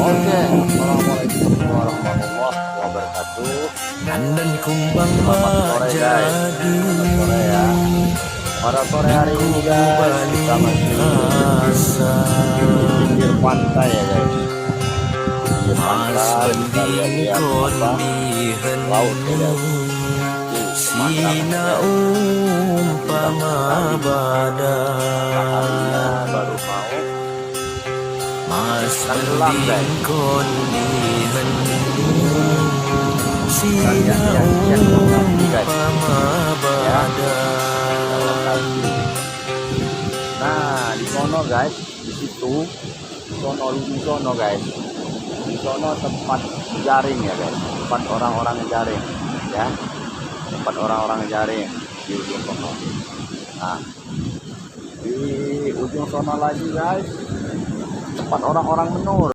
Oke, assalamualaikum warahmatullahi wabarakatuh. Dan kumbang Selamat sore guys. Selamat sore ya. Pada sore hari ini guys, kita masih di pinggir pantai ya guys. Pinggir pantai kita lihat apa laut ya guys. Sina umpama badan baru mau Mas tenggelam guys. kondihan Sina umpama badan. Nah di sono guys, di situ di sono guys, di sono tempat jaring ya guys, tempat orang-orang jaring ya, tempat orang-orang jaring di ujung sono. Nah di ujung sono lagi guys, tempat orang-orang menur.